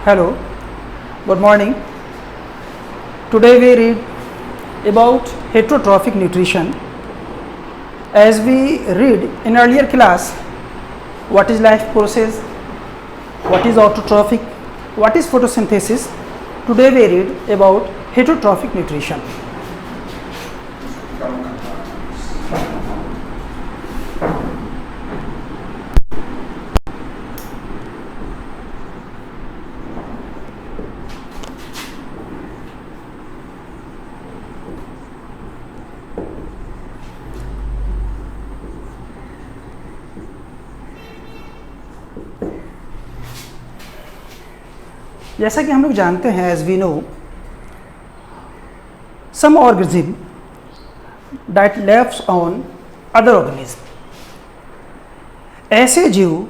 Hello, good morning. Today we read about heterotrophic nutrition. As we read in earlier class, what is life process, what is autotrophic, what is photosynthesis. Today we read about heterotrophic nutrition. जैसा कि हम लोग जानते हैं, as we know, some organism that lives on other organism, ऐसे जीव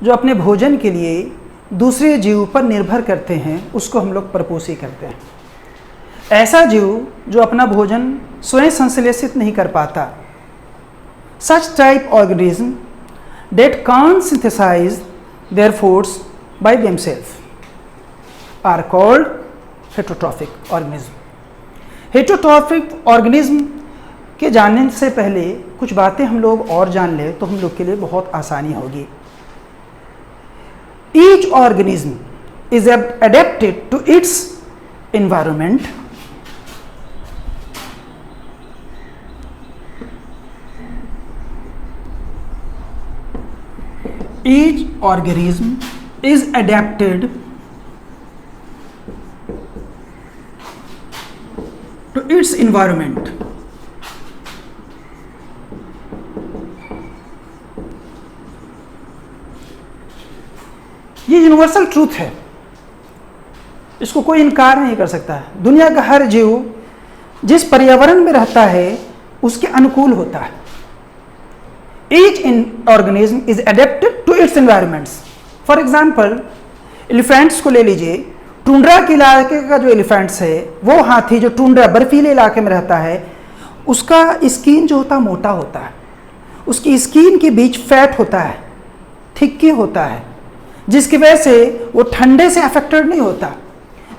जो अपने भोजन के लिए दूसरे जीव पर निर्भर करते हैं, उसको हम लोग परपोषी कहते हैं। ऐसा जीव जो अपना भोजन स्वयं संश्लेषित नहीं कर पाता, such type organism that can't synthesise their foods by themselves are called heterotrophic organism. Heterotrophic organism के जानने से पहले कुछ बातें हम लोग और जान लें तो हम लोग के लिए बहुत आसानी होगी। Each organism is adapted to its environment. Each organism is adapted to its environment. ये यूनिवर्सल ट्रूथ है, इसको कोई इनकार नहीं कर सकता है। दुनिया का हर जीव जिस पर्यावरण में रहता है उसके अनुकूल होता है। Each organism is adapted to its environments. For example, elephants को ले लीजिए। टुंड्रा के इलाके का जो एलिफेंट्स है, वो हाथी जो टुंड्रा बर्फीले इलाके में रहता है, उसका स्किन जो होता है मोटा होता है, उसकी स्किन के बीच फैट होता है, थिक्की होता है, जिसकी वजह से वो ठंडे से अफेक्टेड नहीं होता।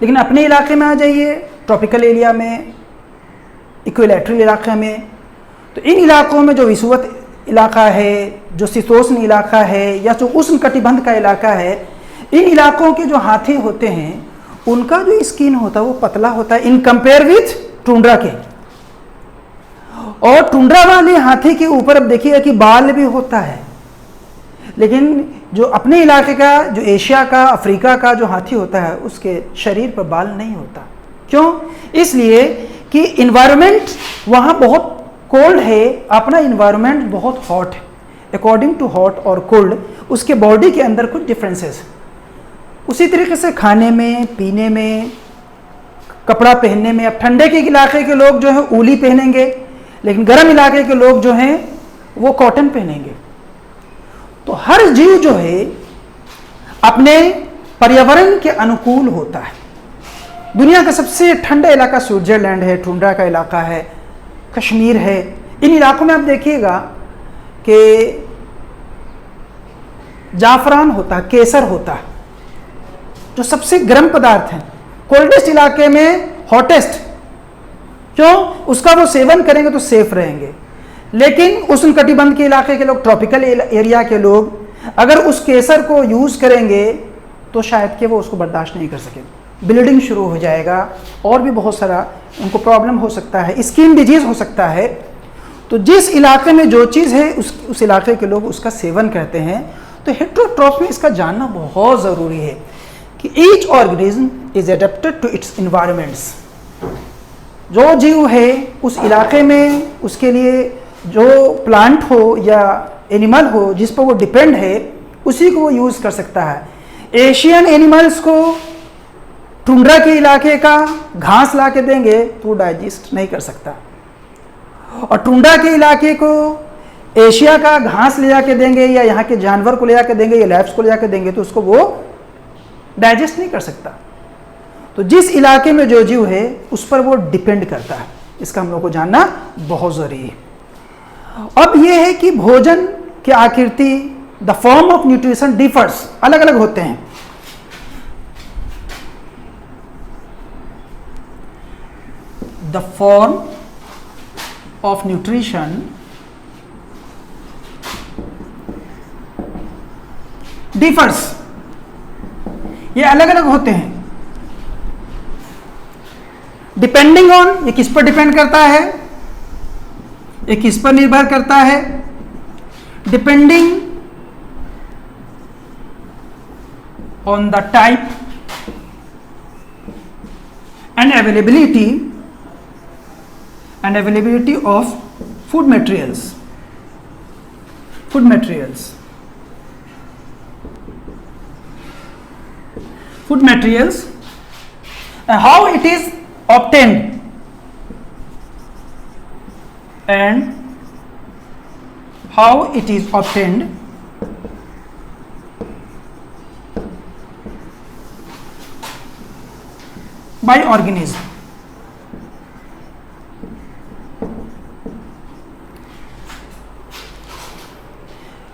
लेकिन अपने इलाके में आ जाइए, ट्रॉपिकल एरिया में, इक्विलैटरल इलाके में, तो इन इलाकों में जो विषुवत इलाका है, जो शीतोष्ण इलाका है या जो उष्ण कटिबंध का इलाका है, इन इलाकों के जो हाथी होते हैं उनका जो स्किन होता है वो पतला होता है इन कंपेयर विथ टुंड्रा के। और टुंड्रा वाले हाथी के ऊपर अब देखिएगा कि बाल भी होता है, लेकिन जो अपने इलाके का, जो एशिया का, अफ्रीका का जो हाथी होता है, उसके शरीर पर बाल नहीं होता। क्यों? इसलिए कि इन्वायरमेंट वहाँ बहुत कोल्ड है, अपना इन्वायरमेंट बहुत हॉट है। अकॉर्डिंग टू हॉट और कोल्ड उसके बॉडी के अंदर कुछ डिफरेंसेस। उसी तरीके से खाने में, पीने में, कपड़ा पहनने में। अब ठंडे के इलाके के लोग जो है ऊली पहनेंगे, लेकिन गर्म इलाके के लोग जो हैं वो कॉटन पहनेंगे। तो हर जीव जो है अपने पर्यावरण के अनुकूल होता है। दुनिया का सबसे ठंडा इलाका स्विट्जरलैंड है, टुंड्रा का इलाका है, कश्मीर है। इन इलाकों में आप देखिएगा कि जाफरान होता है, केसर होता है, जो सबसे गर्म पदार्थ हैं। कोल्डेस्ट इलाके में हॉटेस्ट, क्यों? उसका वो सेवन करेंगे तो सेफ रहेंगे। लेकिन उष्ण कटिबंध के इलाके के लोग, ट्रॉपिकल एरिया के लोग अगर उस केसर को यूज़ करेंगे तो शायद कि वो उसको बर्दाश्त नहीं कर सकेंगे, ब्लीडिंग शुरू हो जाएगा और भी बहुत सारा उनको प्रॉब्लम हो सकता है, स्किन डिजीज़ हो सकता है। तो जिस इलाके में जो चीज़ है उस इलाके के लोग उसका सेवन करते हैं। तो हेटेरोट्रॉफ में इसका जानना बहुत ज़रूरी है कि each organism is adapted to its environments. जो जीव है उस इलाके में, उसके लिए जो प्लांट हो या एनिमल हो जिस पर वो डिपेंड है, उसी को वो यूज़ कर सकता है। एशियन एनिमल्स को टुंड्रा के इलाके का घास ला के देंगे तो वो डाइजेस्ट नहीं कर सकता, और टुंड्रा के इलाके को एशिया का घास ले जाके देंगे या यहाँ के जानवर को ले जाके देंगे या लैब्स को ले जाके देंगे तो उसको वो डाइजेस्ट नहीं कर सकता। तो जिस इलाके में जो जीव है उस पर वो डिपेंड करता है। इसका हम लोग को जानना बहुत ज़रूरी है। अब ये है कि भोजन की आकृति, the form of nutrition differs, अलग अलग होते हैं। The form of nutrition differs, ये अलग अलग होते हैं डिपेंडिंग ऑन, ये किस पर डिपेंड करता है, ये किस पर निर्भर करता है, depending on the type and availability of food materials, and how it is obtained by organism.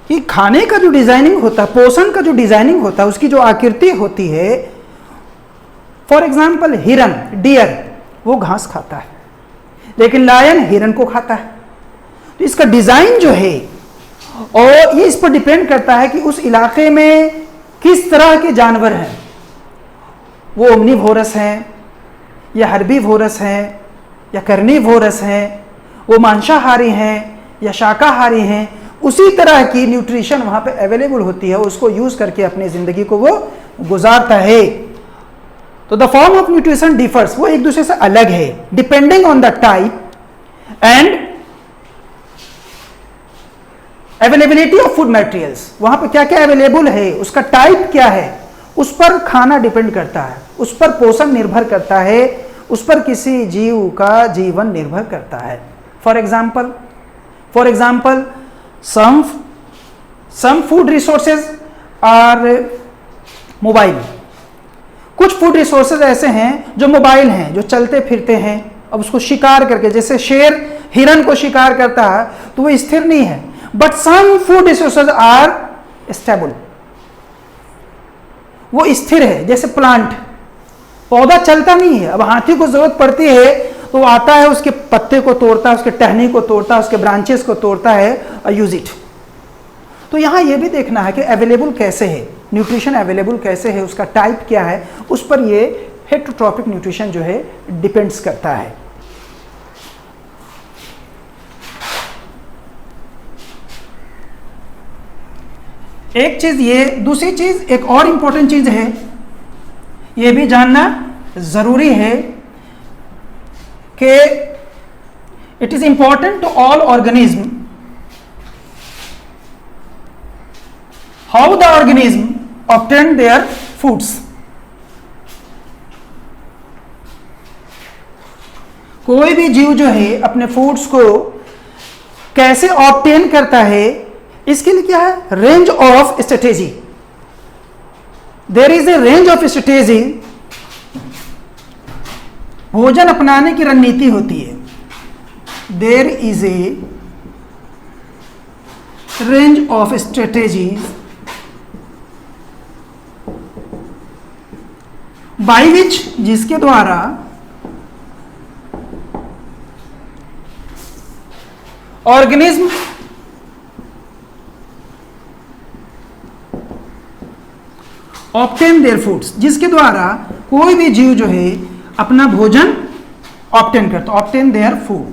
कि खाने का जो डिजाइनिंग होता है, पोषण का जो डिजाइनिंग होता है, उसकी जो आकृति होती है, फॉर एग्जाम्पल हिरन, डियर, वो घास खाता है, लेकिन लायन हिरन को खाता है। तो इसका डिजाइन जो है, और ये इस पर डिपेंड करता है कि उस इलाके में किस तरह के जानवर हैं, वो ओमनीवोरस हैं या हर्बीवोरस हैं या कर्नीवोरस हैं, वो मांसाहारी हैं या शाकाहारी हैं, उसी तरह की न्यूट्रिशन वहां पे अवेलेबल होती है, उसको यूज करके अपनी जिंदगी को वो गुजारता है। तो the form of nutrition differs, वो एक दूसरे से अलग है, depending on the type and availability of food materials. वहां पर क्या क्या अवेलेबल है, उसका टाइप क्या है, उस पर खाना डिपेंड करता है, उस पर पोषण निर्भर करता है, उस पर किसी जीव का जीवन निर्भर करता है। For example some food resources are mobile, कुछ फूड रिसोर्सेज ऐसे हैं जो मोबाइल हैं, जो चलते फिरते हैं। अब उसको शिकार करके, जैसे शेर हिरन को शिकार करता है तो वो स्थिर नहीं है, but some food resources are stable, वो स्थिर है। जैसे प्लांट, पौधा चलता नहीं है, अब हाथी को जरूरत पड़ती है तो वो आता है, उसके पत्ते को तोड़ता है, उसके टहनी को तोड़ता है, उसके ब्रांचेस को तोड़ता है और यूज इट। तो यहाँ ये भी देखना है कि अवेलेबल कैसे है, न्यूट्रिशन अवेलेबल कैसे है, उसका टाइप क्या है, उस पर ये हेटेरोट्रॉपिक न्यूट्रिशन जो है डिपेंड्स करता है। एक चीज ये, दूसरी चीज एक और इंपॉर्टेंट चीज है, ये भी जानना जरूरी है कि it is important to all organism how the organism obtain their foods. कोई भी जीव जो है अपने फूड्स को कैसे ऑब्टेन करता है, इसके लिए क्या है, range of strategy. There is a range of strategy, भोजन अपनाने की रणनीति होती है। There is a range of strategies by which, जिसके द्वारा ऑर्गेनिज्म ऑब्टेन देयर फूड्स, जिसके द्वारा कोई भी जीव जो है अपना भोजन ऑब्टेन करता, ऑब्टेन देयर फूड।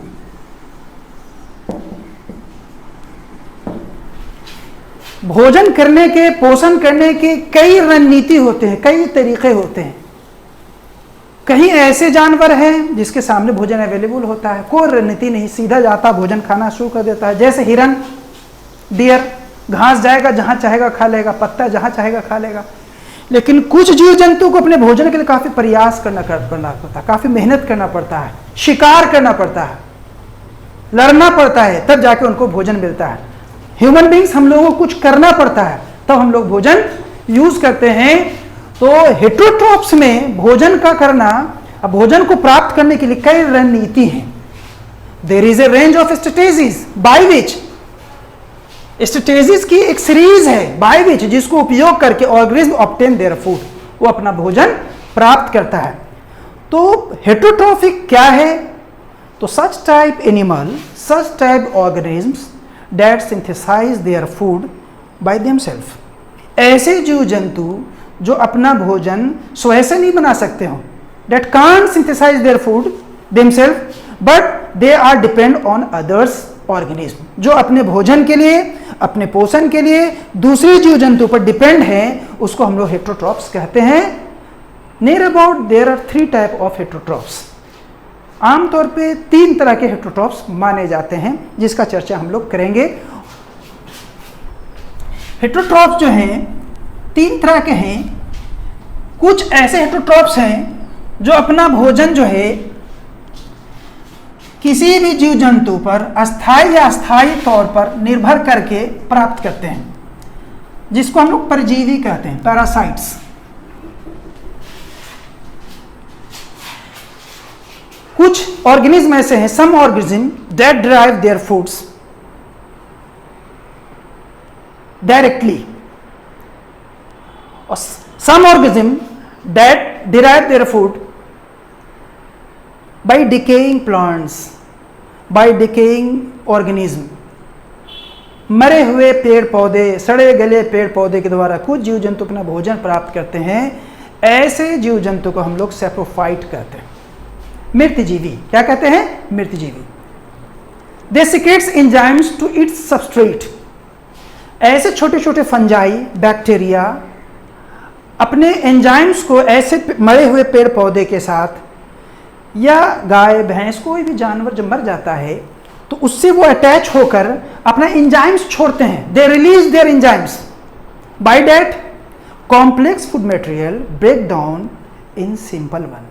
भोजन करने के, पोषण करने के कई रणनीति होते हैं, कई तरीके होते हैं। कहीं ऐसे जानवर हैं जिसके सामने भोजन अवेलेबल होता है, कोई रणनीति नहीं, सीधा जाता भोजन खाना शुरू कर देता है। जैसे हिरन, डियर, घास जाएगा जहां चाहेगा खा लेगा, पत्ता जहां चाहेगा खा लेगा। लेकिन कुछ जीव जंतु को अपने भोजन के लिए काफी प्रयास करना पड़ता है, काफी मेहनत करना पड़ता है, शिकार करना पड़ता है, लड़ना पड़ता है, तब जाके उनको भोजन मिलता है। ह्यूमन बींग्स, हम लोगों को कुछ करना पड़ता है तब हम लोग भोजन यूज करते हैं। तो हेटेरोट्रॉप्स में भोजन का करना, भोजन को प्राप्त करने के लिए कई रणनीति हैं। There is a range of strategies by which, strategies की एक सीरीज है बाय विच, जिसको उपयोग करके ऑर्गेनिज्म ऑब्टेन देयर फूड, वो अपना भोजन प्राप्त करता है। तो हेटेरोट्रॉफिक क्या है तो such type animal, such type organisms that synthesize their food by themselves, ऐसे जीव जंतु जो अपना भोजन स्वयं से नहीं बना सकते हो, that can't synthesize their food themselves but they are depend on others organism, जो अपने भोजन के लिए, अपने पोषण के लिए दूसरे जीव जंतु पर डिपेंड हैं, उसको हम लोग हेट्रोट्रॉप्स कहते हैं। Near about there are 3 type of heterotrophs. आमतौर पे 3 तरह के हेट्रोट्रॉप्स माने जाते हैं, जिसका चर्चा हम लोग करेंगे। हेट्रोट्रॉप्स जो हैं 3 तरह के हैं। कुछ ऐसे हेट्रोट्रॉप्स हैं जो अपना भोजन जो है किसी भी जीव जंतु पर अस्थायी या अस्थायी तौर पर निर्भर करके प्राप्त करते हैं, जिसको हम लोग परजीवी कहते हैं, पैरासाइट्स। कुछ ऑर्गेनिज्म ऐसे हैं, some organism that derive their foods directly, और some organism that derive their food by decaying plants, by decaying organism, मरे हुए पेड़ पौधे, सड़े गले पेड़ पौधे के द्वारा कुछ जीव जंतु अपना भोजन प्राप्त करते हैं। ऐसे जीव जंतु को हम लोग सैप्रोफाइट कहते हैं, मृतजीवी। क्या कहते हैं? मृतजीवी। They secrets enzymes to its substrate, ऐसे छोटे छोटे फंजाई, बैक्टीरिया अपने एंजाइम्स को ऐसे मरे हुए पेड़ पौधे के साथ, या गाय भैंस कोई भी जानवर जब मर जाता है तो उससे वो अटैच होकर अपना एंजाइम्स छोड़ते हैं। They release their enzymes, by that complex food material break down in simple one.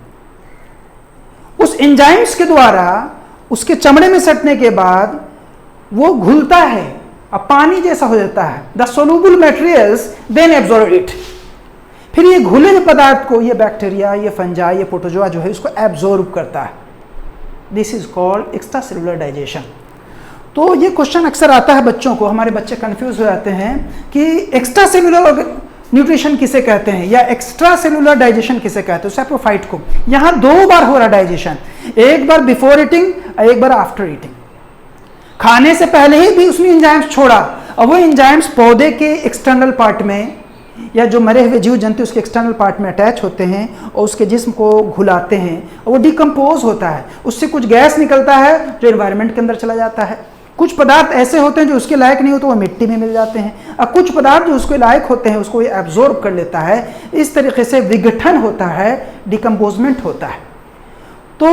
उस एंजाइम्स के द्वारा उसके चमड़े में सटने के बाद वो घुलता है, अब पानी जैसा हो जाता है। The soluble materials then absorb it, फिर ये घुले हुए पदार्थ को ये बैक्टीरिया, ये फंजाई, ये प्रोटोजोआ जो है उसको एब्जॉर्ब करता है। This is called extra cellular digestion. तो ये क्वेश्चन अक्सर आता है बच्चों को, हमारे बच्चे कंफ्यूज हो जाते हैं कि एक्स्ट्रा सेलुलर न्यूट्रिशन किसे कहते हैं या एक्स्ट्रा सेलुलर डाइजेशन किसे कहते हैं। सैप्रोफाइट को यहाँ 2 बार हो रहा डाइजेशन, एक बार बिफोर ईटिंग और एक बार आफ्टर ईटिंग। खाने से पहले ही भी उसने एंजाइम्स छोड़ा, और वो एंजाइम्स पौधे के एक्सटर्नल पार्ट में या जो मरे हुए जीव जंतु उसके एक्सटर्नल पार्ट में अटैच होते हैं और उसके जिस्म को घुलाते हैं, और वो डिकम्पोज होता है, उससे कुछ गैस निकलता है जो एनवायरनमेंट के अंदर चला जाता है। कुछ पदार्थ ऐसे होते हैं जो उसके लायक नहीं होते, वो मिट्टी में मिल जाते हैं, और कुछ पदार्थ जो उसके लायक होते हैं उसको ये एब्जॉर्ब कर लेता है। इस तरीके से विघटन होता है, डिकम्पोजमेंट होता है। तो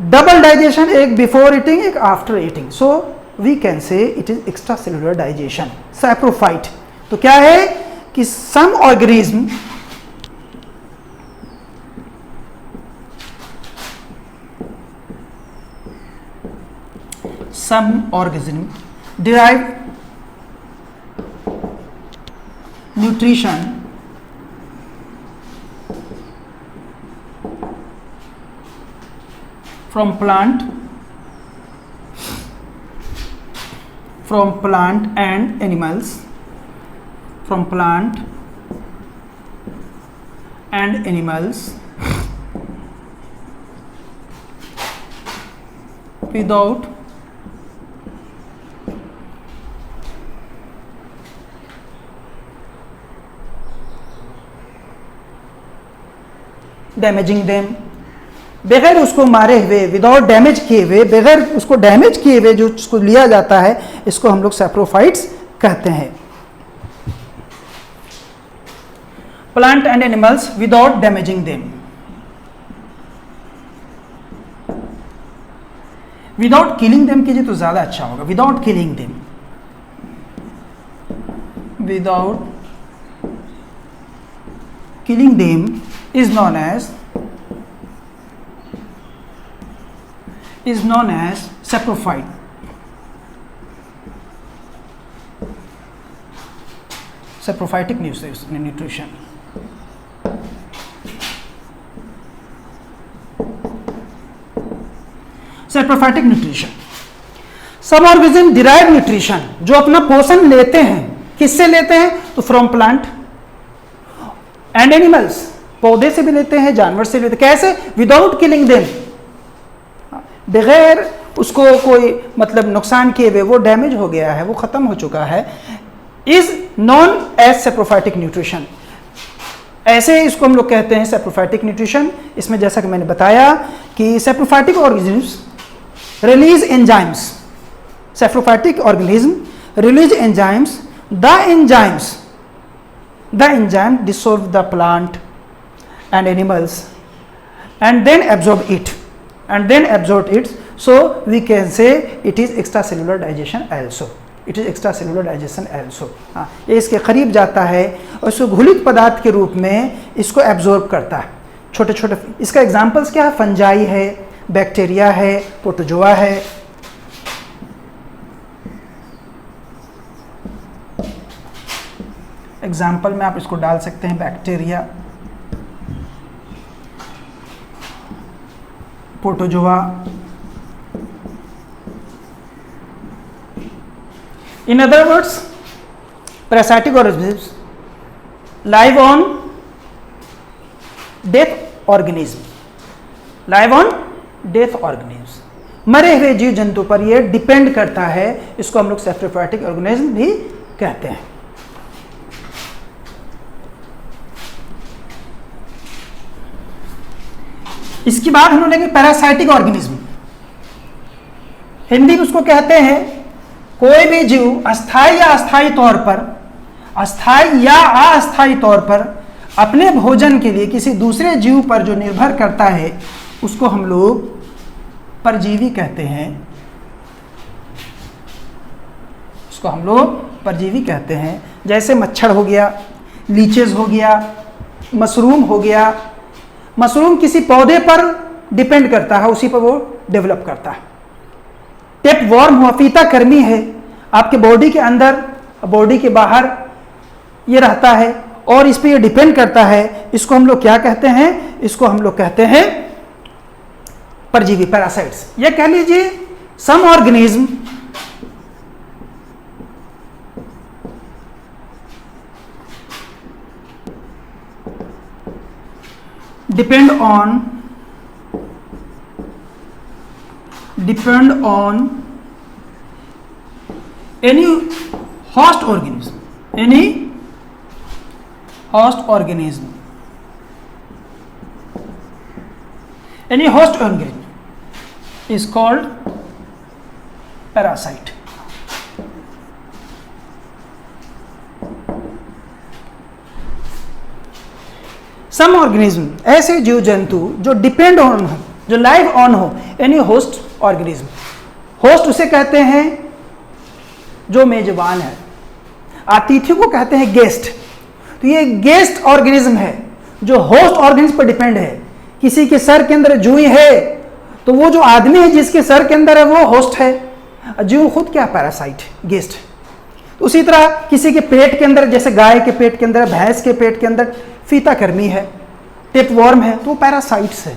डबल डाइजेशन, एक बिफोर ईटिंग, एक after eating. So we can say it is extracellular digestion, saprophyte. तो क्या है कि some organism derive nutrition from plant and animals, from plant and animals without damaging them, बगैर उसको मारे हुए, विदाउट डैमेज किए हुए, बगैर उसको डैमेज किए हुए जो उसको लिया जाता है, इसको हम लोग सैप्रोफाइट्स कहते हैं। Plant and animals without damaging them, without killing them कीजिए तो ज्यादा अच्छा होगा। Without killing them, without killing them is known as saprophyte. Saprophytic nutrition. Saprophytic nutrition. सब ऑर्गेनिज्म डिराइव न्यूट्रिशन, जो अपना पोषण लेते हैं, किससे लेते हैं? तो फ्रॉम प्लांट एंड एनिमल्स, पौधे से भी लेते हैं, जानवर से लेते हैं। कैसे? विदाउट किलिंग देम, बगैर उसको कोई मतलब नुकसान किए हुए वो डैमेज हो गया है, वो ख़त्म हो चुका है, is known as saprophytic nutrition. ऐसे इसको हम लोग कहते हैं सेप्रोफाइटिक न्यूट्रिशन। इसमें जैसा कि मैंने बताया कि saprophytic organisms release enzymes, saprophytic organism release enzymes, the enzyme dissolve the plant and animals and then absorb it, so we can say it is extracellular digestion also, it is extracellular digestion also। हाँ, ये इसके करीब जाता है और इसको घुलित पदार्थ के रूप में इसको एब्जॉर्ब करता है, छोटे छोटे। इसका एग्जांपल्स क्या है? फंजाई है, बैक्टीरिया है, प्रोटोजोआ है। एग्जाम्पल में आप इसको डाल सकते हैं, bacteria, protozoa. In other words, parasitic organisms live on death organism, मरे हुए जीव जंतु पर ये डिपेंड करता है। इसको हम लोग सेप्रोफाइटिक ऑर्गेनिज्म भी कहते हैं। इसके बाद हम लोग लेंगे पैरासाइटिक ऑर्गेनिज्म। हिंदी में उसको कहते हैं कोई भी जीव अस्थायी या अस्थायी तौर पर, अस्थायी या अस्थायी तौर पर अपने भोजन के लिए किसी दूसरे जीव पर जो निर्भर करता है, उसको हम लोग परजीवी कहते हैं। उसको हम लोग परजीवी कहते हैं। जैसे मच्छर हो गया, लीचेस हो गया, मशरूम हो गया। मशरूम किसी पौधे पर डिपेंड करता है, उसी पर वो डेवलप करता है। टेप वॉर्म हुआ, फीता कर्मी है, आपके बॉडी के अंदर, बॉडी के बाहर ये रहता है और इस पर ये डिपेंड करता है। इसको हम लोग क्या कहते हैं? इसको हम लोग कहते हैं परजीवी, पैरासाइट्स। ये कह लीजिए some organism depend on any host organism, is called parasite। Some organism, ऐसे जीव जंतु जो डिपेंड ऑन हो, जो लाइव ऑन हो एनी होस्ट ऑर्गेनिज्म। होस्ट उसे कहते हैं जो मेजबान है, अतिथि को कहते हैं गेस्ट। तो ये गेस्ट ऑर्गेनिज्म है जो होस्ट ऑर्गेनिज्म पर डिपेंड है। किसी के सर के अंदर जूई है तो वो जो आदमी है जिसके सर के अंदर है वो होस्ट है, जीव खुद क्या? Parasite, guest. तो उसी तरह किसी के पेट के अंदर, जैसे गाय के पेट के अंदर, भैंस के पेट के अंदर फीता कर्मी है, टेप वॉर्म है, तो वो पैरासाइट्स है।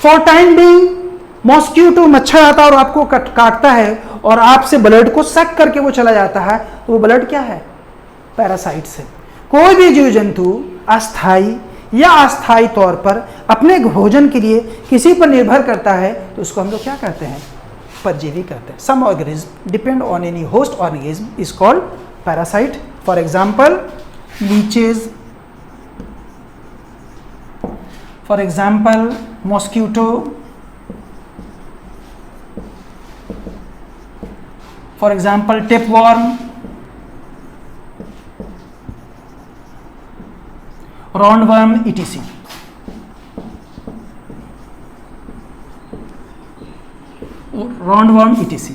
फॉर टाइम बीइंग मॉस्क्यूटो, मच्छर आता है और आपको काटता है और आपसे ब्लड को सक करके वो चला जाता है, तो वो ब्लड क्या है? पैरासाइट्स है। कोई भी जीव जंतु अस्थायी या अस्थायी तौर पर अपने भोजन के लिए किसी पर निर्भर करता है, तो उसको हम लोग क्या कहते हैं? परजीवी कहते हैं। Some organism depend on any host organism is called parasite. For example leeches, for example mosquito, for example tapeworm, roundworm, etc। Roundworm, etc।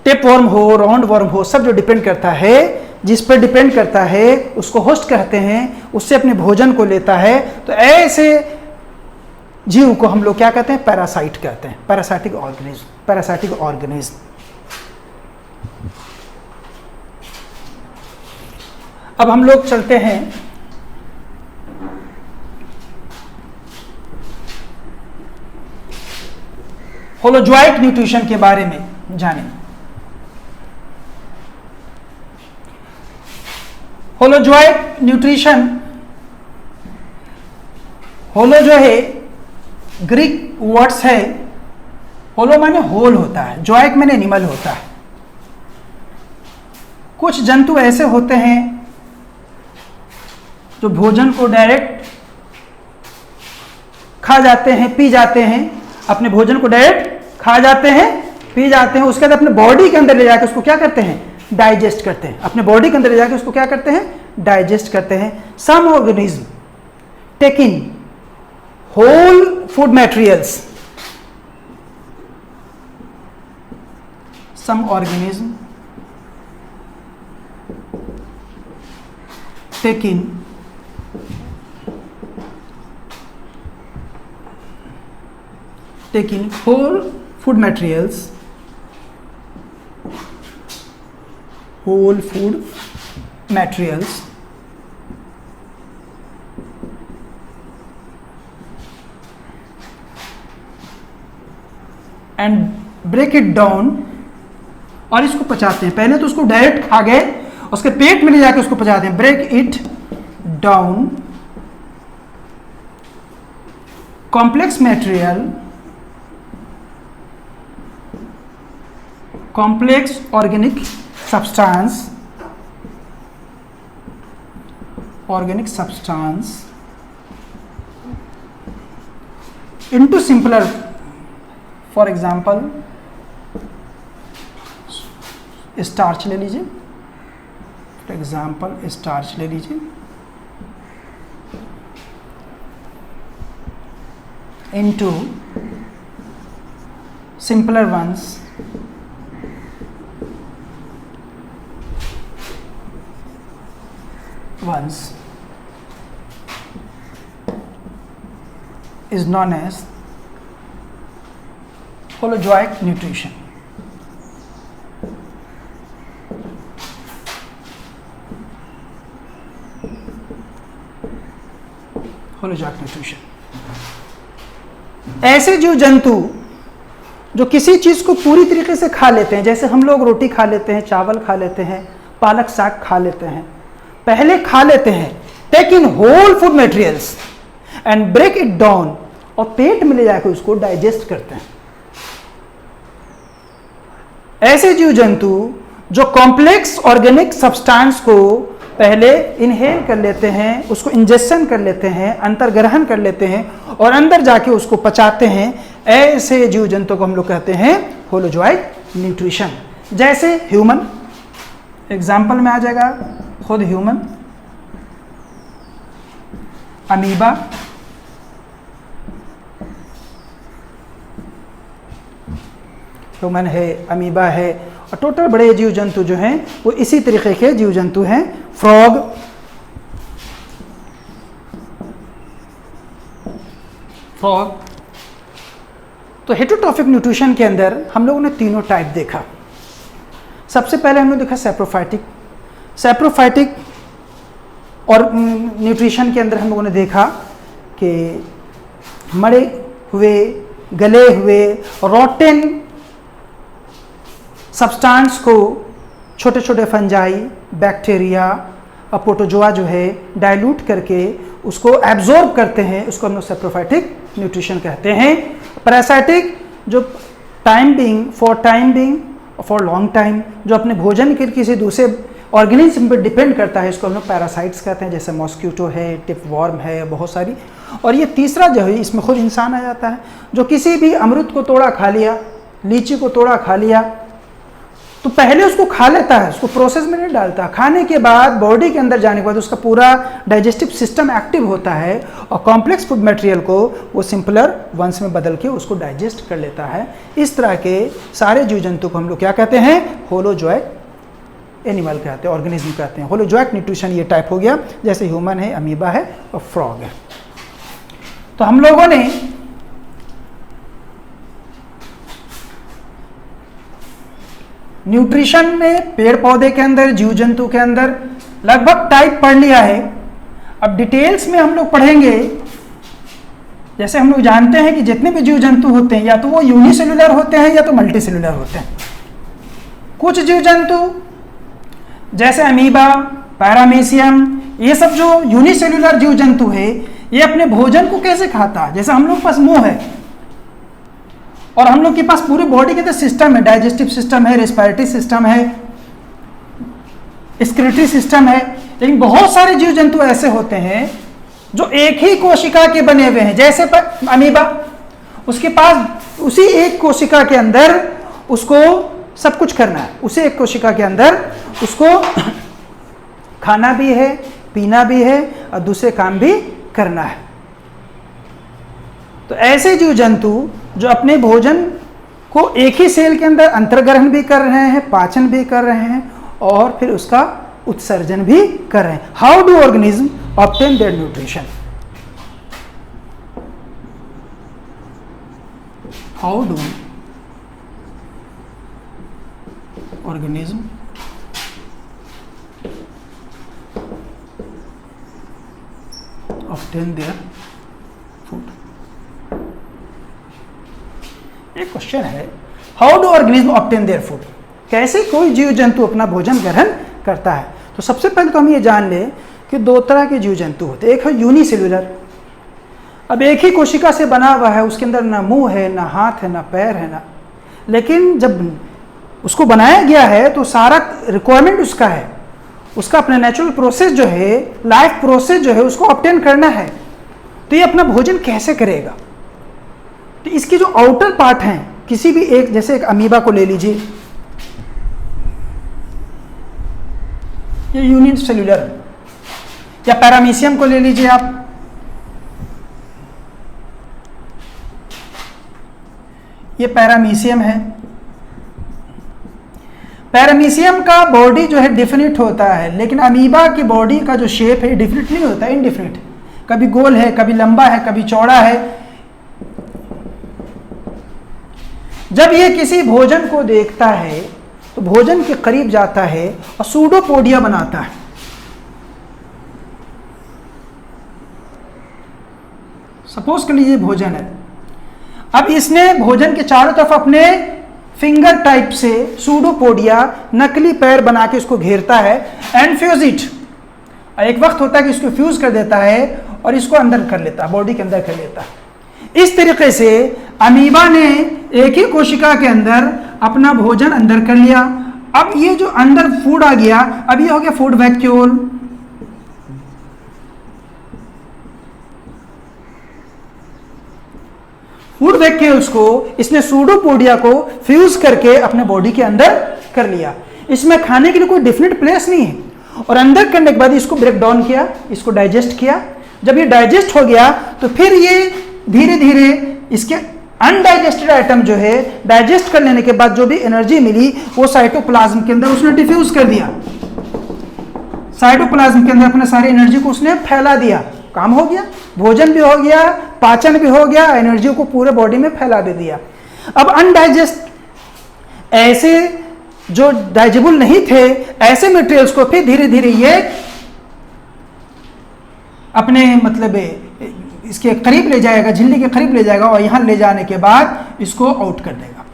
Tapeworm हो, राउंडवर्म हो, सब जो डिपेंड करता है, जिस पर डिपेंड करता है उसको होस्ट कहते हैं, उससे अपने भोजन को लेता है। तो ऐसे जीव को हम लोग क्या कहते हैं? पैरासाइट कहते हैं, पैरासाइटिक ऑर्गेनिज्म, पैरासाइटिक ऑर्गेनिज्म। अब हम लोग चलते हैं होलोजॉइक न्यूट्रिशन के बारे में जानें। होलोजॉइक न्यूट्रिशन, होलो जो है ग्रीक वर्ड्स है होलो माने होल होता है, जोइक माने एनिमल होता है। कुछ जंतु ऐसे होते हैं जो भोजन को डायरेक्ट खा जाते हैं, पी जाते हैं, अपने भोजन को डायरेक्ट खा जाते हैं, पी जाते हैं, उसके बाद अपने बॉडी के अंदर ले जाकर उसको क्या करते हैं, डाइजेस्ट करते हैं। अपने बॉडी के अंदर ले जाकर उसको क्या करते हैं, डाइजेस्ट करते हैं। Some organism take in whole food materials, some organism take in whole food materials, whole food materials and break it down, और इसको पचाते हैं। पहले तो उसको डायरेक्ट खा गए, उसके पेट में ले जाके उसको पचाते हैं। Break it down, complex material, complex organic substance into simpler, for example starch ले लीजिए, फॉर एग्जाम्पल स्टार्च ले लीजिए, into simpler ones is known as holozoic nutrition. holozoic nutrition ऐसे जीव जंतु जो किसी चीज को पूरी तरीके से खा लेते हैं, जैसे हम लोग रोटी खा लेते हैं, चावल खा लेते हैं, पालक साग खा लेते हैं, पहले खा लेते हैं, take in whole food materials and break it down, और पेट में ले जाकर उसको डाइजेस्ट करते हैं। ऐसे जीव जंतु जो कॉम्प्लेक्स ऑर्गेनिक सब्सटेंस को पहले इनहेल कर लेते हैं, उसको इंजेक्शन कर लेते हैं, अंतर्ग्रहण कर लेते हैं और अंदर जाके उसको पचाते हैं, ऐसे जीव जंतु को हम लोग कहते हैं होलोजोइक न्यूट्रिशन। जैसे ह्यूमन एग्जाम्पल में आ जाएगा, खुद ह्यूमन, अमीबा, ह्यूमन है, अमीबा है, और टोटल बड़े जीव जंतु जो हैं वो इसी तरीके के जीव जंतु हैं। फ्रॉग, तो हेटेरोट्रॉफिक न्यूट्रिशन के अंदर हम लोगों ने तीनों टाइप देखा। सबसे पहले हमने देखा सैप्रोफाइटिक और न्यूट्रिशन के अंदर हम लोगों ने देखा कि मरे हुए, गले हुए, रॉटेन सब्सटेंस को छोटे छोटे फंजाई, बैक्टीरिया और प्रोटोजोआ जो है डाइल्यूट करके उसको एब्जॉर्ब करते हैं, उसको हम लोग सैप्रोफाइटिक न्यूट्रिशन कहते हैं। पैरासाइटिक जो time being, for long time, जो अपने भोजन के किसी दूसरे ऑर्गेनिज्म पर डिपेंड करता है, इसको हम लोग पैरासाइट्स कहते हैं, जैसे मॉस्क्यूटो है, टिपवॉर्म है, बहुत सारी। और ये तीसरा जो है इसमें खुद इंसान आ जाता है, जो किसी भी अमरूद को तोड़ा खा लिया, लीची को तोड़ा खा लिया, तो पहले उसको खा लेता है, उसको प्रोसेस में नहीं डालता, खाने के बाद बॉडी के अंदर जाने के बाद उसका पूरा डाइजेस्टिव सिस्टम एक्टिव होता है और कॉम्प्लेक्स फूड मटेरियल को वो सिंपलर वंस में बदल के उसको डाइजेस्ट कर लेता है। इस तरह के सारे जीव जंतु को हम लोग क्या कहते हैं, होलोजोइक एनिमल कहते हैं, ऑर्गेनिज्म कहते हैं। होलोजोइक न्यूट्रिशन ये टाइप हो गया, जैसे ह्यूमन है, अमीबा है और फ्रॉग है। तो हम लोगों ने न्यूट्रिशन में पेड़ पौधे के अंदर, जीव जंतु के अंदर लगभग टाइप पढ़ लिया है। अब डिटेल्स में हम लोग पढ़ेंगे। जैसे हम लोग जानते हैं कि जितने भी जीव जंतु होते हैं या तो वो यूनिसेलुलर होते हैं या तो मल्टीसेलुलर होते हैं। कुछ जीव जंतु जैसे अमीबा, पैरामीशियम, ये सब जो यूनिसेलुलर जीव जंतु है, ये अपने भोजन को कैसे खाता है। जैसे हम लोग के पास मुंह है, और हम लोग के पास पूरे बॉडी के अंदर सिस्टम है, डाइजेस्टिव सिस्टम है, रेस्पिरेटरी सिस्टम है, एक्सक्रीटरी सिस्टम है। लेकिन बहुत सारे जीव जंतु ऐसे होते हैं जो एक ही कोशिका के बने हुए हैं, जैसे अमीबा, उसके पास उसी एक कोशिका के अंदर उसको सब कुछ करना है, उसी एक कोशिका के अंदर उसको खाना भी है, पीना भी है और दूसरे काम भी करना है। तो ऐसे जीव जंतु जो अपने भोजन को एक ही सेल के अंदर अंतर्ग्रहण भी कर रहे हैं, पाचन भी कर रहे हैं और फिर उसका उत्सर्जन भी कर रहे हैं। How do organism obtain their nutrition? How do organism obtain their food? एक क्वेश्चन है, how do organism obtain their food? कैसे कोई जीव जंतु अपना भोजन ग्रहण करता है? तो सबसे पहले तो हम ये जान ले कि दो तरह के जीव जंतु होते हैं। एक है यूनिसेल्युलर, अब एक ही कोशिका से बना हुआ है, उसके अंदर ना मुंह है, ना हाथ है, ना पैर है, ना, लेकिन जब उसको बनाया गया है तो सारा रिक्वायरमेंट उसका है, उसका अपना नेचुरल प्रोसेस जो है, लाइफ प्रोसेस जो है, उसको ऑब्टेन करना है। तो ये अपना भोजन कैसे करेगा? तो इसकी जो आउटर पार्ट हैं, किसी भी एक, जैसे एक अमीबा को ले लीजिए, ये यूनिसेल्युलर, या पैरामीशियम को ले लीजिए आप, ये पैरामीशियम है। पैरामीशियम का बॉडी जो है डिफिनिट होता है, लेकिन अमीबा की बॉडी का जो शेप है डिफिनिट नहीं होता, इनडिफिनिट, कभी गोल है, कभी लंबा है, कभी चौड़ा है। जब ये किसी भोजन को देखता है तो भोजन के करीब जाता है और सूडोपोडिया बनाता है। सपोज कर लीजिए भोजन है, अब इसने भोजन के चारों तरफ अपने फिंगर टाइप से सूडोपोडिया, नकली पैर बना के इसको घेरता है, एंड फ्यूज इट। एक वक्त होता है कि इसको फ्यूज कर देता है और इसको अंदर कर लेता है, बॉडी के अंदर कर लेता है। इस तरीके से अमीबा ने एक ही कोशिका के अंदर अपना भोजन अंदर कर लिया। अब ये जो अंदर फूड आ गया, अब ये हो गया फूड वैक्यूल। फूड वैक्यूल्स को इसने सूडोपोडिया को फ्यूज करके अपने बॉडी के अंदर कर लिया। इसमें खाने के लिए कोई डिफिनिट प्लेस नहीं है, और अंदर करने के बाद इसको ब्रेक डाउन किया, इसको डाइजेस्ट किया। जब ये डाइजेस्ट हो गया तो फिर ये धीरे धीरे इसके अनडाइजेस्टेड आइटम जो है, डाइजेस्ट कर लेने के बाद जो भी एनर्जी मिली वो साइटोप्लाज्म के अंदर उसने डिफ्यूज कर दिया। साइटोप्लाज्म के अंदर अपने सारी एनर्जी को उसने फैला दिया। काम हो गया, भोजन भी हो गया, पाचन भी हो गया, एनर्जी को पूरे बॉडी में फैला दे दिया। अब अनडाइजेस्ट ऐसे जो डाइजेबल नहीं थे, ऐसे मटेरियल्स को फिर धीरे धीरे ये अपने मतलब इसके करीब ले जाएगा, झिल्ली के करीब ले जाएगा, और यहाँ ले जाने के बाद इसको आउट कर देगा,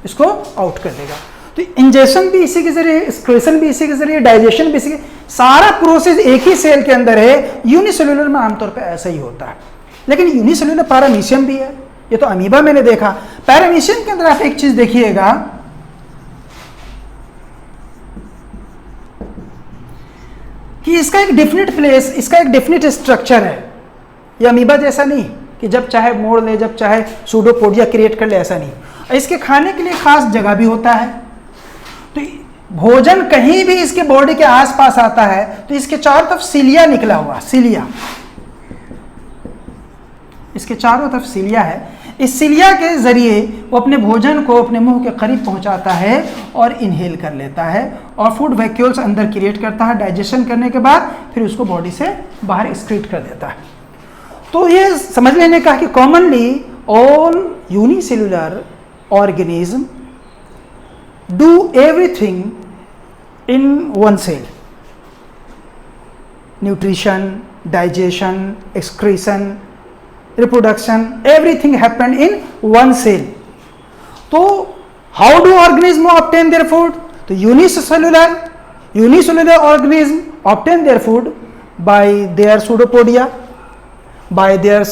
इसको आउट कर देगा। तो इंजेक्शन भी इसी के जरिए, एक्सक्रीशन भी इसी के जरिए, डाइजेशन भी इसी के, सारा प्रोसेस एक ही सेल के अंदर है। यूनिसेल्युलर में आमतौर पे ऐसा ही होता है, लेकिन यूनिसेल्युलर पैरामीशियम भी है। ये तो अमीबा मैंने देखा। पैरामीशियम के अंदर आप एक चीज देखिएगा, कि इसका एक डेफिनेट प्लेस, इसका एक डेफिनेट स्ट्रक्चर है। ये अमीबा जैसा नहीं कि जब चाहे मोड़ ले, जब चाहे सूडोपोडिया क्रिएट कर ले, ऐसा नहीं। इसके खाने के लिए खास जगह भी होता है। तो भोजन कहीं भी इसके बॉडी के आसपास आता है तो इसके चारों तरफ सिलिया निकला हुआ, सिलिया, इसके चारों तरफ सिलिया है। इस सिलिया के जरिए वो अपने भोजन को अपने मुंह के करीब पहुंचाता है और इनहेल कर लेता है, और फूड वैक्यूल्स अंदर क्रिएट करता है। डाइजेशन करने के बाद फिर उसको बॉडी से बाहर एक्सक्रीट कर देता है। तो ये समझ लेने का कि commonly all unicellular organism do everything in one cell. Nutrition, digestion, excretion, reproduction, everything happened in one cell. तो how do organism obtain their food? तो unicellular organism obtain their food by their pseudopodia, by their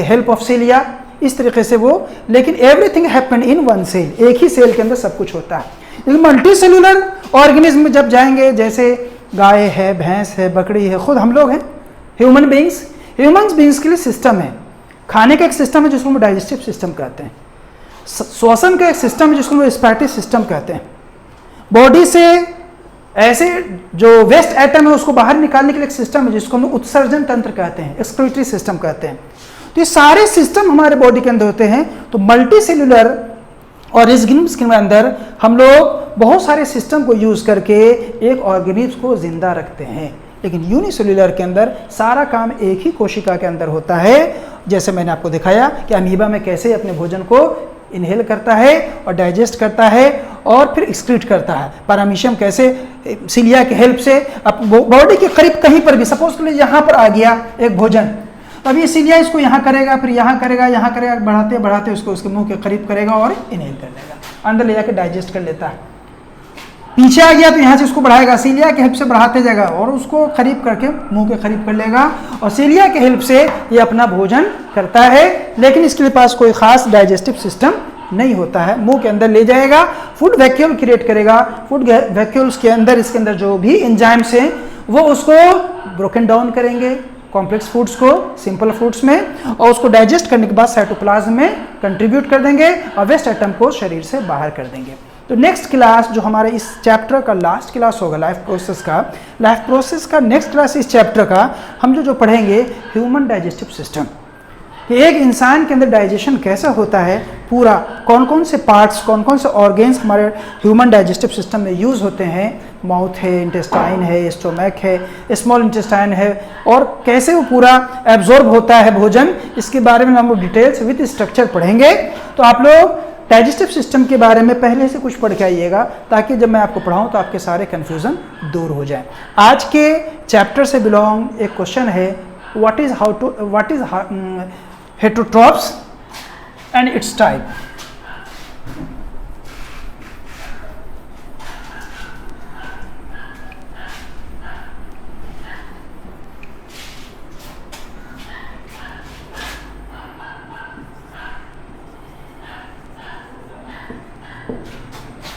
help of cilia, इस तरीके से वो, लेकिन everything happen in one cell, एक ही cell के अंदर सब कुछ होता है। लेकिन मल्टी सेलुलर ऑर्गेनिज्म में जब जाएंगे, जैसे गाय है, भैंस है, बकरी है, खुद हम लोग हैं, ह्यूमन बींग्स के लिए सिस्टम है। खाने का एक सिस्टम है जिसको हम डाइजेस्टिव सिस्टम कहते हैं, श्वसन का एक सिस्टम है जिसको हम रेस्पिरेटरी सिस्टम कहते हैं, बॉडी से ऐसे जो वेस्ट एटम है उसको बाहर निकालने के लिए एक सिस्टम है जिसको हम उत्सर्जन तंत्र कहते हैं, एक्सक्रीटरी सिस्टम कहते हैं। तो ये सारे सिस्टम हमारे बॉडी के अंदर होते हैं। तो मल्टी सेलुलर ऑर्गेनिज्म्स के अंदर हम लोग बहुत सारे सिस्टम को यूज करके एक ऑर्गेनिज्म को जिंदा रखते हैं, लेकिन यूनिसेल्युलर के अंदर सारा काम एक ही कोशिका के अंदर होता है। जैसे मैंने आपको दिखाया कि अमीबा में कैसे अपने भोजन को इनहेल करता है और डाइजेस्ट करता है और फिर एक्सक्रीट करता है। पैरामीशियम कैसे सिलिया के हेल्प से बॉडी के करीब कहीं पर भी, सपोज कर लीजिए यहाँ पर आ गया एक भोजन, तो अब ये सिलिया इसको यहाँ करेगा, फिर यहाँ करेगा, बढ़ाते बढ़ाते उसको उसके मुंह के करीब करेगा और इनहेल कर लेगा, अंदर ले जाकर डाइजेस्ट कर लेता है। पीछे आ गया तो यहाँ से उसको बढ़ाएगा, सीलिया के हेल्प से बढ़ाते जाएगा और उसको करीब करके मुंह के करीब कर लेगा और सीलिया के हेल्प से ये अपना भोजन करता है। लेकिन इसके पास कोई खास डाइजेस्टिव सिस्टम नहीं होता है, मुंह के अंदर ले जाएगा, फूड वैक्यूल क्रिएट करेगा, फूड वैक्यूल्स के अंदर इसके अंदर जो भी एंजाइम्स हैं वो उसको ब्रोकन डाउन करेंगे कॉम्प्लेक्स फूड्स को सिंपल फूड्स में, और उसको डाइजेस्ट करने के बाद साइटोप्लाज्म में कंट्रीब्यूट कर देंगे और वेस्ट एटम को शरीर से बाहर कर देंगे। तो नेक्स्ट क्लास जो हमारे इस चैप्टर का लास्ट क्लास होगा लाइफ प्रोसेस का नेक्स्ट क्लास इस चैप्टर का हम जो पढ़ेंगे ह्यूमन डाइजेस्टिव सिस्टम, कि एक इंसान के अंदर डाइजेशन कैसा होता है, पूरा कौन कौन से पार्ट्स, कौन कौन से ऑर्गेन्स हमारे ह्यूमन डाइजेस्टिव सिस्टम में यूज़ होते हैं, माउथ है, इंटेस्टाइन है, स्टोमक है, स्मॉल इंटेस्टाइन है, और कैसे वो पूरा एब्जॉर्ब होता है भोजन, इसके बारे में हम डिटेल्स विद स्ट्रक्चर पढ़ेंगे। तो आप लोग डाइजेस्टिव सिस्टम के बारे में पहले से कुछ पढ़ के आइएगा ताकि जब मैं आपको पढ़ाऊँ तो आपके सारे कन्फ्यूज़न दूर हो जाए। आज के चैप्टर से बिलोंग एक क्वेश्चन है, what is heterotrophs and it's type.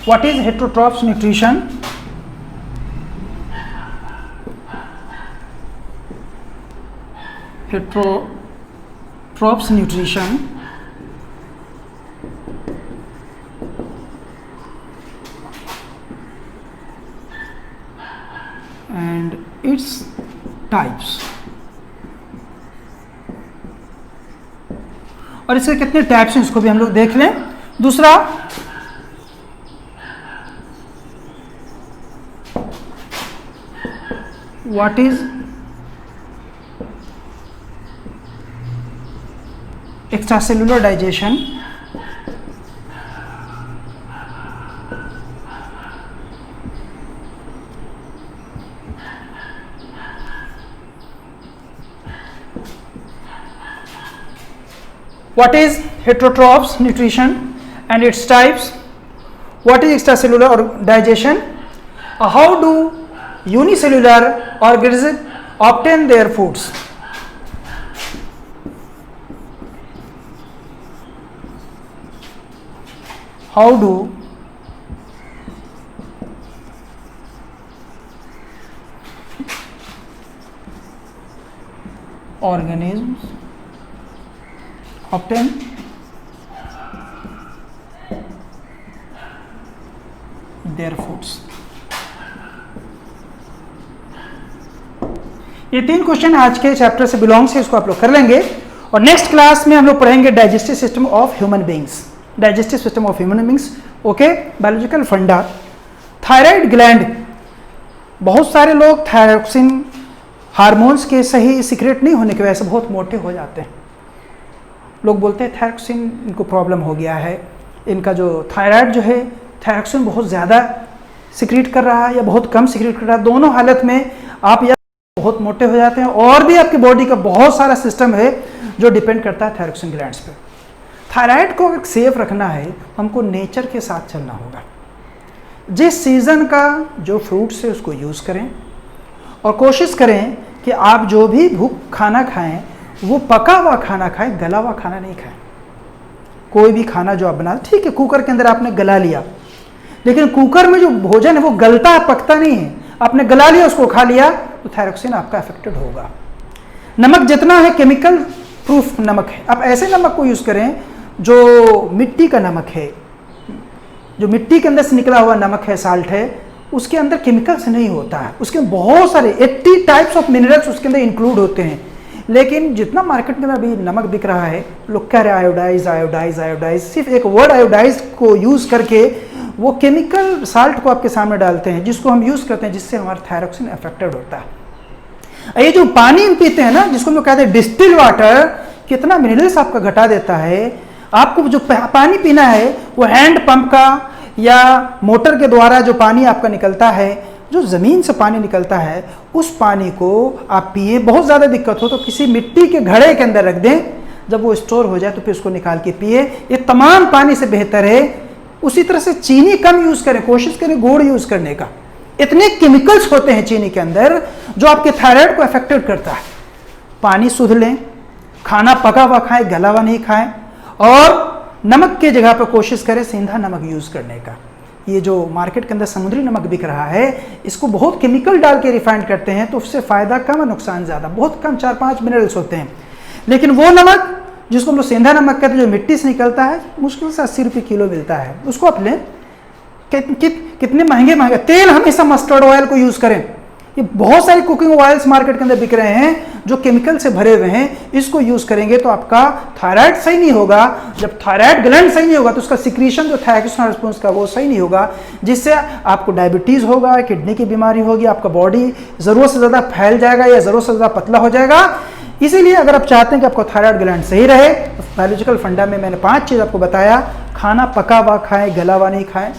What is heterotrophs nutrition? Heterotrophs nutrition and its types. और इसके कितने टाइप्स हैं इसको भी हम लोग देख लें। दूसरा, what is extracellular digestion? What is heterotrophs nutrition and its types? What is extracellular digestion? How do unicellular organisms obtain their foods? How do organisms obtain their foods? ये 3 क्वेश्चन आज के चैप्टर से बिलोंग्स है, इसको आप लोग कर लेंगे। और नेक्स्ट क्लास में हम लोग पढ़ेंगे digestive system of human beings, digestive system of human beings. Okay, biological फंडा। थायराइड ग्लैंड, बहुत सारे लोग थायरोक्सिन हार्मोन्स के सही सीक्रेट नहीं होने की वजह से बहुत मोटे हो जाते हैं। लोग बोलते हैं थायरोक्सिन इनको प्रॉब्लम हो गया है, इनका जो थायराइड जो है थायरोक्सिन बहुत ज़्यादा सीक्रेट कर रहा है या बहुत कम सीक्रेट कर रहा है। दोनों हालत में आप या बहुत मोटे हो जाते हैं, और भी आपकी बॉडी का बहुत सारा सिस्टम है जो डिपेंड करता है थायरोक्सिन ग्लैंड्स पे। थायराइड को अगर सेफ रखना है हमको नेचर के साथ चलना होगा। जिस सीज़न का जो फ्रूट्स है उसको यूज़ करें और कोशिश करें कि आप जो भी खाना खाएं वो पका हुआ खाना खाएं, गला हुआ खाना नहीं खाएं। कोई भी खाना जो आप बना, ठीक है कुकर के अंदर आपने गला लिया, लेकिन कुकर में जो भोजन है वो गलता पकता नहीं है, आपने गला लिया उसको खा लिया तो थायरॉक्सिन आपका अफेक्टेड होगा। नमक जितना है केमिकल प्रूफ नमक है, आप ऐसे नमक को यूज़ करें जो मिट्टी का नमक है, जो मिट्टी के अंदर से निकला हुआ नमक है, साल्ट है, उसके अंदर केमिकल्स नहीं होता है, उसके अंदर बहुत सारे 80 टाइप्स ऑफ मिनरल्स उसके अंदर इंक्लूड होते हैं। लेकिन जितना मार्केट में अभी नमक बिक रहा है, लोग कह रहे हैं आयोडाइज आयोडाइज आयोडाइज, सिर्फ एक वर्ड आयोडाइज को यूज़ करके वो केमिकल साल्ट को आपके सामने डालते हैं जिसको हम यूज़ करते हैं, जिससे हमारा थायरॉक्सिन अफेक्टेड होता है। ये जो पानी पीते हैं ना, जिसको हम लोग कहते हैं डिस्टिल वाटर, कितना मिनरल्स आपका घटा देता है। आपको जो पानी पीना है वो हैंड पंप का या मोटर के द्वारा जो पानी आपका निकलता है, जो ज़मीन से पानी निकलता है, उस पानी को आप पिए। बहुत ज़्यादा दिक्कत हो तो किसी मिट्टी के घड़े के अंदर रख दें, जब वो स्टोर हो जाए तो फिर उसको निकाल के पिए। ये तमाम पानी से बेहतर है। उसी तरह से चीनी कम यूज़ करें, कोशिश करें गुड़ यूज़ करने का। इतने केमिकल्स होते हैं चीनी के अंदर जो आपके थायराइड को अफेक्टेड करता है। पानी शुद्ध लें, खाना पका हुआ खाएं, गला हुआ नहीं खाएं, और नमक के जगह पर कोशिश करें सेंधा नमक यूज़ करने का। ये जो मार्केट के अंदर समुद्री नमक बिक रहा है, इसको बहुत केमिकल डाल के रिफाइंड करते हैं, तो उससे फ़ायदा कम है नुकसान ज़्यादा। बहुत कम 4-5 मिनरल्स होते हैं। लेकिन वो नमक जिसको हम लोग सेंधा नमक कहते हैं, जो मिट्टी से निकलता है, मुश्किल से 80 रुपये किलो मिलता है, उसको आप लें। कितने महंगे तेल, हमेशा मस्टर्ड ऑयल को यूज़ करें। ये बहुत सारी कुकिंग ऑयल्स मार्केट के अंदर बिक रहे हैं जो केमिकल से भरे हुए हैं, इसको यूज़ करेंगे तो आपका थायराइड सही नहीं होगा। जब थायराइड ग्लैंड सही नहीं होगा तो उसका सिक्रीशन जो थायरॉक्सिन रिस्पॉन्स का वो सही नहीं होगा, जिससे आपको डायबिटीज़ होगा, किडनी की बीमारी होगी, आपका बॉडी ज़रूरत से ज़्यादा फैल जाएगा या ज़रूरत से ज़्यादा पतला हो जाएगा। इसीलिए अगर आप चाहते हैं कि आपको थायराइड ग्लैंड सही रहे, तो बायोलॉजिकल फंडा में मैंने 5 चीज़ आपको बताया। खाना पका हुआ खाएं, गला हुआ नहीं खाएं।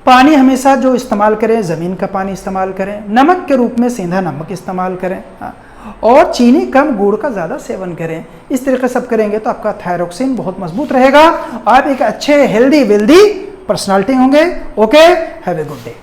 पानी हमेशा जो इस्तेमाल करें ज़मीन का पानी इस्तेमाल करें। नमक के रूप में सेंधा नमक इस्तेमाल करें, और चीनी कम, गुड़ का ज़्यादा सेवन करें। इस तरीके से सब करेंगे तो आपका थायरॉक्सिन बहुत मजबूत रहेगा। आप एक अच्छे हेल्दी वेल्दी पर्सनालिटी होंगे। Okay, have a good day.